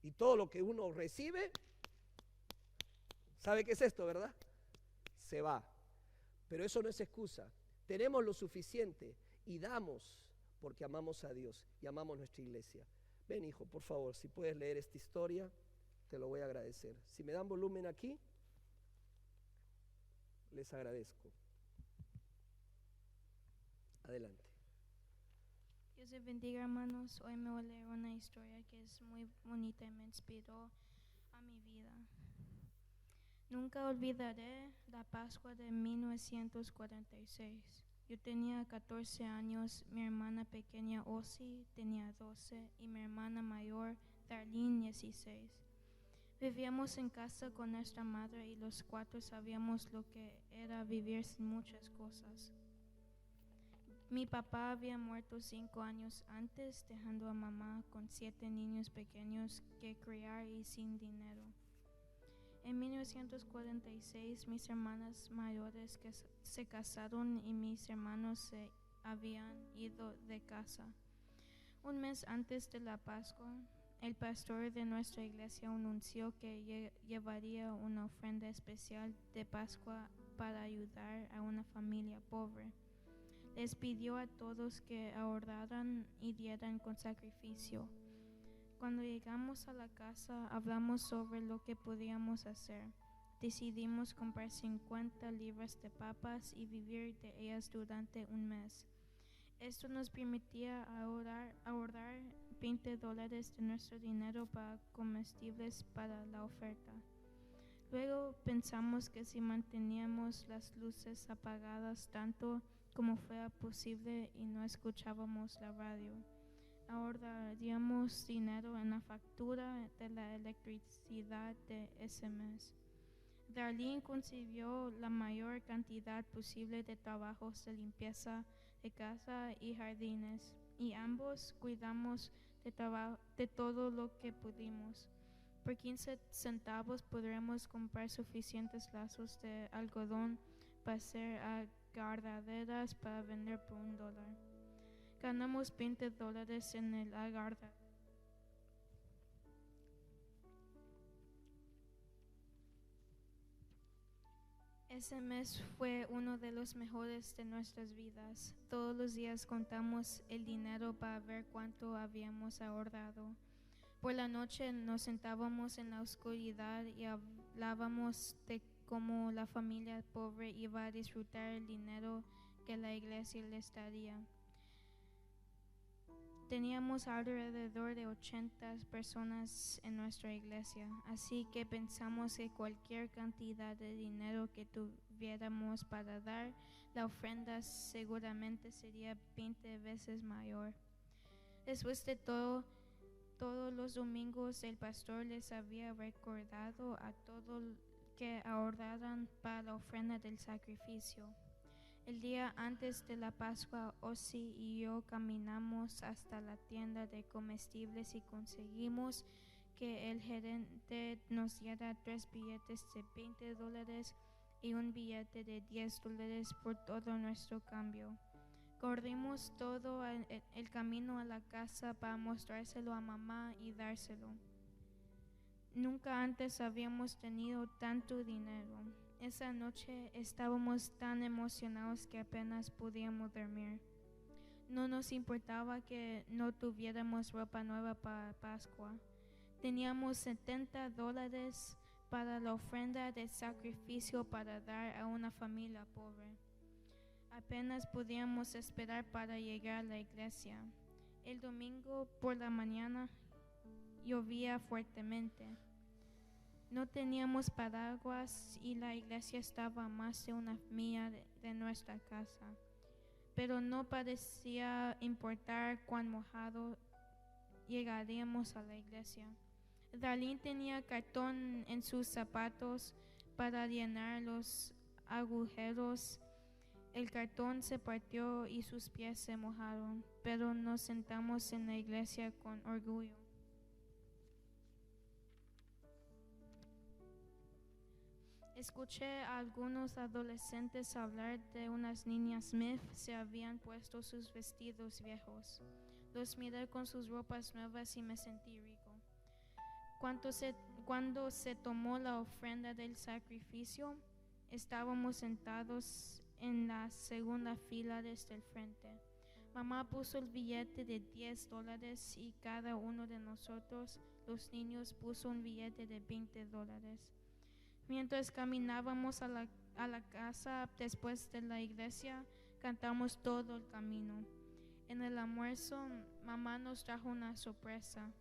Speaker 1: Y todo lo que uno recibe, ¿sabe qué es esto, verdad? Se va. Pero eso no es excusa. Tenemos lo suficiente y damos porque amamos a Dios y amamos nuestra iglesia. Ven, hijo, por favor, si puedes leer esta historia, te lo voy a agradecer. Si me dan volumen aquí, les agradezco. Adelante.
Speaker 2: Dios les bendiga, hermanos. Hoy me voy a leer una historia que es muy bonita y me inspiró a mi vida. Nunca olvidaré la Pascua de 1946. Yo tenía 14 años, mi hermana pequeña Osi tenía 12 y mi hermana mayor Darlene 16. Vivíamos en casa con nuestra madre y los cuatro sabíamos lo que era vivir sin muchas cosas. Mi papá había muerto 5 años antes, dejando a mamá con 7 niños pequeños que criar y sin dinero. En 1946, mis hermanas mayores se casaron y mis hermanos se habían ido de casa. Un mes antes de la Pascua, el pastor de nuestra iglesia anunció que llevaría una ofrenda especial de Pascua para ayudar a una familia pobre. Les pidió a todos que ahorraran y dieran con sacrificio. Cuando llegamos a la casa, hablamos sobre lo que podíamos hacer. Decidimos comprar 50 libras de papas y vivir de ellas durante un mes. Esto nos permitía ahorrar $20 de nuestro dinero para comestibles para la oferta. Luego pensamos que si manteníamos las luces apagadas tanto como fuera posible y no escuchábamos la radio, ahorraríamos dinero en la factura de la electricidad de ese mes. Darlene concibió la mayor cantidad posible de trabajos de limpieza de casa y jardines, y ambos cuidamos de todo lo que pudimos. Por 15 centavos podremos comprar suficientes lazos de algodón para hacer agarraderas para vender por $1. Ganamos $20 en el agarradero. Ese mes fue uno de los mejores de nuestras vidas. Todos los días contamos el dinero para ver cuánto habíamos ahorrado. Por la noche nos sentábamos en la oscuridad y hablábamos de cómo la familia pobre iba a disfrutar el dinero que la iglesia les daría. Teníamos alrededor de 80 personas en nuestra iglesia, así que pensamos que cualquier cantidad de dinero que tuviéramos para dar, la ofrenda seguramente sería 20 veces mayor. Después de todo, todos los domingos el pastor les había recordado a todos que ahorraran para la ofrenda del sacrificio. El día antes de la Pascua, Ozzy y yo caminamos hasta la tienda de comestibles y conseguimos que el gerente nos diera 3 billetes de $20 y un billete de $10 por todo nuestro cambio. Corrimos todo el camino a la casa para mostrárselo a mamá y dárselo. Nunca antes habíamos tenido tanto dinero. Esa noche estábamos tan emocionados que apenas podíamos dormir. No nos importaba que no tuviéramos ropa nueva para Pascua. Teníamos $70 para la ofrenda de sacrificio para dar a una familia pobre. Apenas podíamos esperar para llegar a la iglesia. El domingo por la mañana llovía fuertemente. No teníamos paraguas y la iglesia estaba a más de una milla de nuestra casa, pero no parecía importar cuán mojado llegaríamos a la iglesia. Darlene tenía cartón en sus zapatos para llenar los agujeros. El cartón se partió y sus pies se mojaron, pero nos sentamos en la iglesia con orgullo. Escuché a algunos adolescentes hablar de unas niñas Smith se habían puesto sus vestidos viejos. Los miré con sus ropas nuevas y me sentí rico. Cuando se tomó la ofrenda del sacrificio, estábamos sentados en la segunda fila desde el frente. Mamá puso el billete de $10 y cada uno de nosotros, los niños, puso un billete de $20. Mientras caminábamos a la casa después de la iglesia, cantamos todo el camino. En el almuerzo, mamá nos trajo una sorpresa.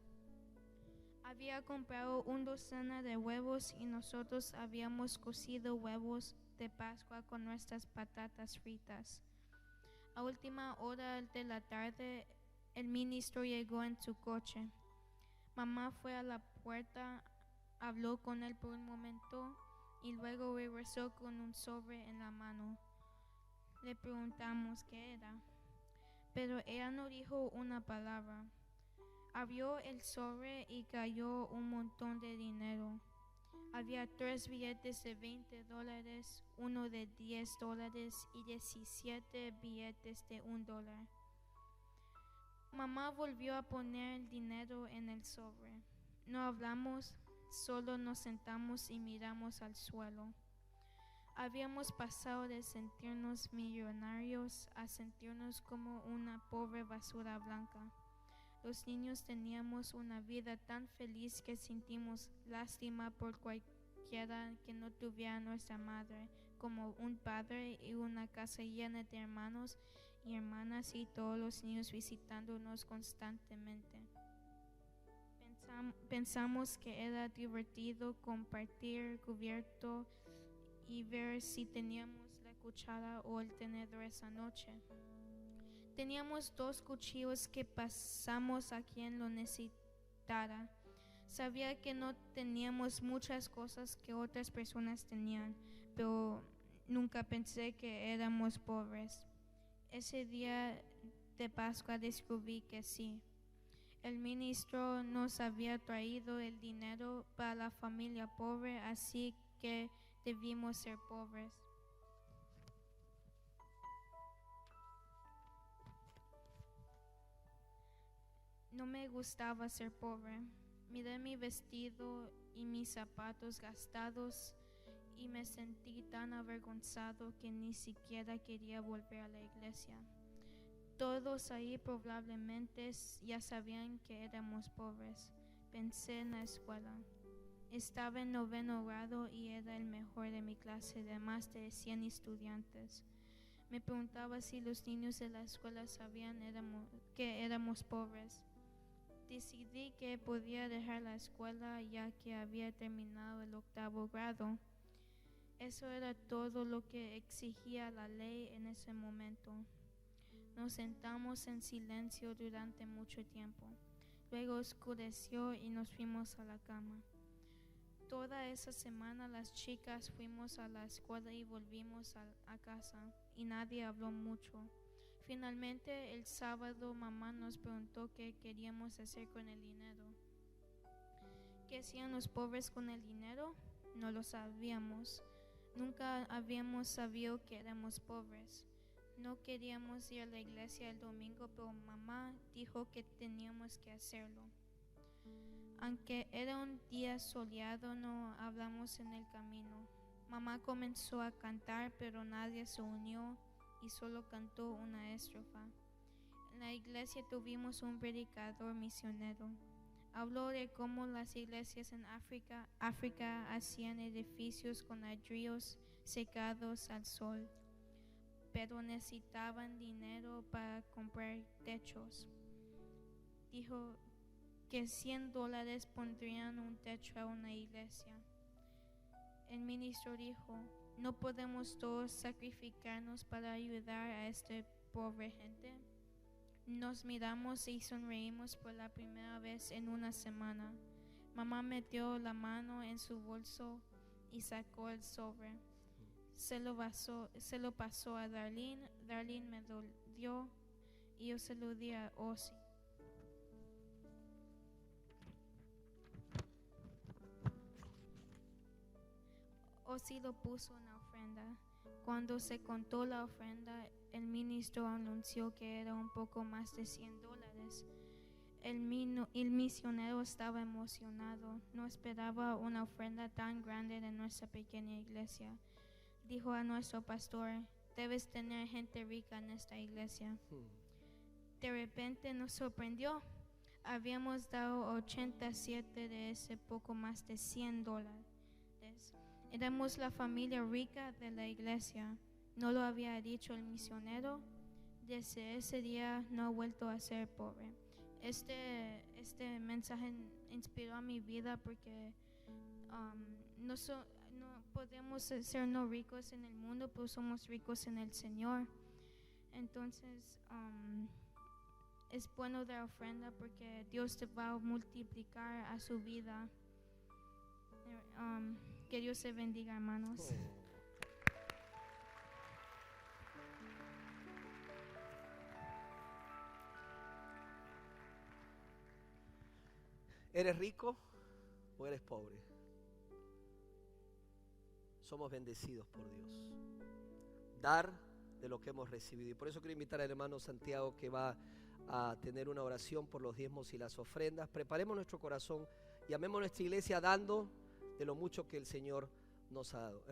Speaker 2: Había comprado 1 docena de huevos y nosotros habíamos cocido huevos de Pascua con nuestras patatas fritas. A última hora de la tarde, el ministro llegó en su coche. Mamá fue a la puerta, habló con él por un momento y luego regresó con un sobre en la mano. Le preguntamos qué era, pero ella no dijo una palabra. Abrió el sobre y cayó un montón de dinero. Había 3 billetes de $20, uno de $10 y 17 billetes de $1. Mamá volvió a poner el dinero en el sobre. No hablamos, solo nos sentamos y miramos al suelo. Habíamos pasado de sentirnos millonarios a sentirnos como una pobre basura blanca. Los niños teníamos una vida tan feliz que sentimos lástima por cualquiera que no tuviera nuestra madre, como un padre y una casa llena de hermanos y hermanas y todos los niños visitándonos constantemente. Pensamos que era divertido compartir cubierto y ver si teníamos la cuchara o el tenedor esa noche. Teníamos 2 cuchillos que pasamos a quien lo necesitara. Sabía que no teníamos muchas cosas que otras personas tenían, pero nunca pensé que éramos pobres. Ese día de Pascua descubrí que sí. El ministro nos había traído el dinero para la familia pobre, así que debimos ser pobres. No me gustaba ser pobre. Miré mi vestido y mis zapatos gastados y me sentí tan avergonzado que ni siquiera quería volver a la iglesia. Todos ahí probablemente ya sabían que éramos pobres. Pensé en la escuela. Estaba en 9º grado y era el mejor de mi clase de más de 100 estudiantes. Me preguntaba si los niños de la escuela sabían que éramos pobres. Decidí que podía dejar la escuela ya que había terminado el 8º grado. Eso era todo lo que exigía la ley en ese momento. Nos sentamos en silencio durante mucho tiempo. Luego oscureció y nos fuimos a la cama. Toda esa semana las chicas fuimos a la escuela y volvimos a casa y nadie habló mucho. Finalmente el sábado mamá nos preguntó qué queríamos hacer con el dinero. ¿Qué hacían los pobres con el dinero? No lo sabíamos. Nunca habíamos sabido que éramos pobres. No queríamos ir a la iglesia el domingo, pero mamá dijo que teníamos que hacerlo. Aunque era un día soleado, no hablamos en el camino. Mamá comenzó a cantar, pero nadie se unió y solo cantó una estrofa. En la iglesia tuvimos un predicador misionero. Habló de cómo las iglesias en África hacían edificios con ladrillos secados al sol, pero necesitaban dinero para comprar techos. Dijo que $100 pondrían un techo a una iglesia. El ministro dijo, ¿no podemos todos sacrificarnos para ayudar a esta pobre gente? Nos miramos y sonreímos por la primera vez en una semana. Mamá metió la mano en su bolso y sacó el sobre. Se lo pasó a Darlene. Darlene me lo dio y yo se lo di a Ozzy. Ozzy lo puso en la ofrenda. Cuando se contó la ofrenda, el ministro anunció que era un poco más de $100. El misionero estaba emocionado. No esperaba una ofrenda tan grande de nuestra pequeña iglesia. Dijo a nuestro pastor, debes tener gente rica en esta iglesia. De repente nos sorprendió. Habíamos dado 87 de ese poco más de $100. Éramos la familia rica de la iglesia. ¿No lo había dicho el misionero? Desde ese día no he vuelto a ser pobre. Este mensaje inspiró a mi vida porque no podemos ser no ricos en el mundo, pero somos ricos en el Señor. Entonces es bueno dar ofrenda porque Dios te va a multiplicar a su vida. Que Dios te bendiga, hermanos.
Speaker 1: ¿Eres rico o eres pobre? Somos bendecidos por Dios. Dar de lo que hemos recibido. Y por eso quiero invitar al hermano Santiago que va a tener una oración por los diezmos y las ofrendas. Preparemos nuestro corazón y amemos nuestra iglesia dando de lo mucho que el Señor nos ha dado.